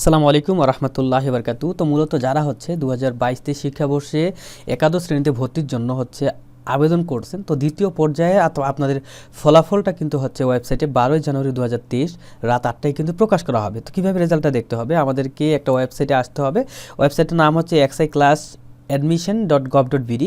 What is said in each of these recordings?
আসসালামু আলাইকুম ওয়া রাহমাতুল্লাহি ওয়া বারাকাতুহু। তো মূলত যারা হচ্ছে 2022-23 শিক্ষাবর্ষে একাদশ শ্রেণীতে ভর্তির জন্য হচ্ছে আবেদন করছেন, তো দ্বিতীয় পর্যায়ে আপনাদের ফলাফলটা কিন্তু হচ্ছে ওয়েবসাইটে 12 জানুয়ারি 2023 রাত 8টায় কিন্তু প্রকাশ করা হবে। তো কীভাবে রেজাল্টটা দেখতে হবে, আমাদেরকে একটা ওয়েবসাইটে আসতে হবে। ওয়েবসাইটের নাম হচ্ছে xiclassadmission.gov.bd।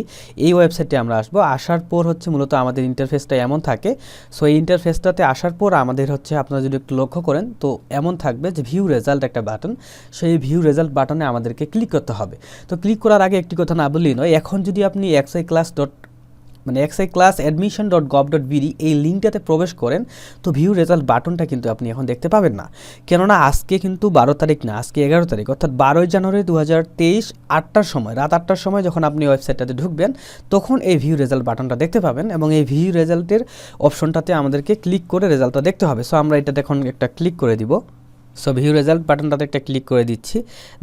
এই ওয়েবসাইটে আমরা আসবো। আসার পর হচ্ছে মূলত আমাদের ইন্টারফেসটা এমন থাকে। সো এই ইন্টারফেসটাতে আসার পর আমাদের হচ্ছে আপনারা যদি একটু লক্ষ্য করেন তো এমন থাকবে যে ভিউ রেজাল্ট একটা বাটন। সেই ভিউ রেজাল্ট বাটনে আমাদেরকে ক্লিক করতে হবে। তো ক্লিক করার আগে একটি কথা না বললেই নয়, এখন যদি আপনি xiclassadmission.gov.bd এই লিঙ্কটাতে প্রবেশ করেন তো ভিউ রেজাল্ট বাটনটা কিন্তু আপনি এখন দেখতে পাবেন না। কেননা আজকে কিন্তু 12 তারিখ না, আজকে 11 তারিখ, অর্থাৎ 12 জানুয়ারি 2023 8টার সময়, রাত 8টার সময় যখন আপনি ওয়েবসাইটটাতে ঢুকবেন তখন এই ভিউ রেজাল্ট বাটনটা দেখতে পাবেন এবং এই ভিউ রেজাল্টের অপশনটাতে আমাদেরকে ক্লিক করে রেজাল্টটা দেখতে হবে। সো আমরা এটা এখন একটা ক্লিক করে দিব। সো ভিউ রেজাল্ট বাটনটাতে একটা ক্লিক করে দিচ্ছি।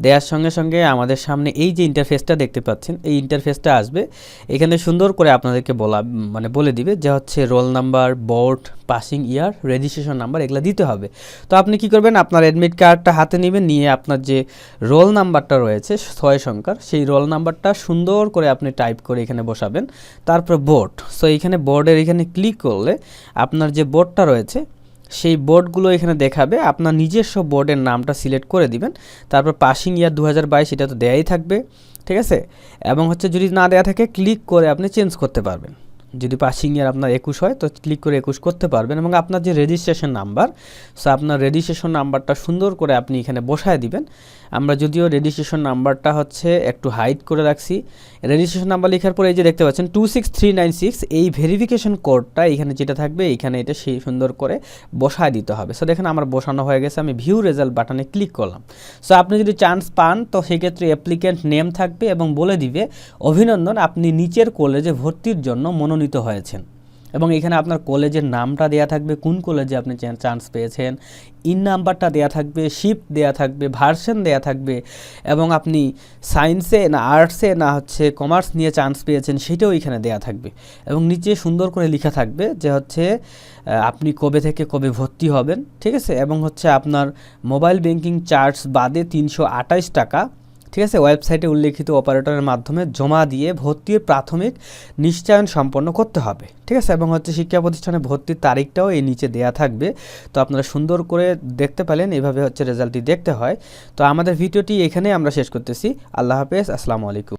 দেওয়ার সঙ্গে সঙ্গে আমাদের সামনে এই যে ইন্টারফেসটা দেখতে পাচ্ছেন, এই ইন্টারফেসটা আসবে। এখানে সুন্দর করে আপনাদেরকে বলে দিবে যে হচ্ছে রোল নাম্বার, বোর্ড, পাসিং ইয়ার, রেজিস্ট্রেশন নাম্বার এগুলো দিতে হবে। তো আপনি কি করবেন, আপনার অ্যাডমিট কার্ডটা হাতে নেবেন, নিয়ে আপনার যে রোল নাম্বারটা রয়েছে 6 সংখ্যার, সেই রোল নাম্বারটা সুন্দর করে আপনি টাইপ করে এখানে বসাবেন। তারপর বোর্ড, সো এখানে বোর্ডের এখানে ক্লিক করলে আপনার যে বোর্ডটা রয়েছে সেই বোর্ডগুলো এখানে দেখাবে। আপনার নিজস্ব বোর্ডের নামটা সিলেক্ট করে দিবেন। তারপর পাসিং ইয়ার 2022 এটা তো দেয়াই থাকবে, ঠিক আছে। এবং হচ্ছে যদি না দেয়া থাকে ক্লিক করে আপনি চেঞ্জ করতে পারবেন। যদি পাসিং ইয়ার আপনার 21 হয় তো ক্লিক করে 21 করতে পারবেন। এবং আপনার যে রেজিস্ট্রেশন নাম্বার, সো আপনার রেজিস্ট্রেশন নাম্বারটা সুন্দর করে আপনি এখানে বসায় দিবেন। আমরা যদিও রেজিস্ট্রেশন নাম্বারটা হচ্ছে একটু হাইড করে রাখছি। রেজিস্ট্রেশন নাম্বার লেখার পরে এই যে দেখতে পাচ্ছেন 26396, এই ভেরিফিকেশন কোডটা এখানে যেটা থাকবে এখানে এটা সেই সুন্দর করে বসায় দিতে হবে। সো দেখেন আমার বসানো হয়ে গেছে, আমি ভিউ রেজাল্ট বাটনে ক্লিক করলাম। সো আপনি যদি চান্স পান তো সেক্ষেত্রে অ্যাপ্লিক্যান্ট নেম থাকবে এবং বলে দিবে অভিনন্দন, আপনি নিচের কলেজে ভর্তির জন্য মনোনীত হয়েছেন। এবং এখানে আপনার কলেজের নামটা দেয়া থাকবে, কোন কলেজে আপনি চান্স পেয়েছেন, ইন নাম্বারটা দেয়া থাকবে, শিফট দেয়া থাকবে, ভার্সন দেয়া থাকবে এবং আপনি সায়েন্সে না আর্টসে না হচ্ছে কমার্স নিয়ে চান্স পেয়েছেন সেটাও এখানে দেয়া থাকবে। এবং নিচে সুন্দর করে লেখা থাকবে যে হচ্ছে আপনি কবে থেকে কবে ভর্তি হবেন, ঠিক আছে। এবং হচ্ছে আপনার মোবাইল ব্যাংকিং চার্জ বাদে 328 টাকা, ঠিক আছে, ওয়েবসাইটে উল্লেখিত অপারেটরের মাধ্যমে জমা দিয়ে ভর্তির প্রাথমিক নিশ্চয়ন সম্পন্ন করতে হবে, ঠিক আছে। এবং হচ্ছে শিক্ষা প্রতিষ্ঠানে ভর্তির তারিখটাও এই নিচে দেয়া থাকবে। তো আপনারা সুন্দর করে দেখতে পেলেন, এভাবে হচ্ছে রেজাল্টটি দেখতে হয়। তো আমাদের ভিডিওটি এখানেই আমরা শেষ করতেছি। আল্লাহ হাফেজ, আসসালামু আলাইকুম।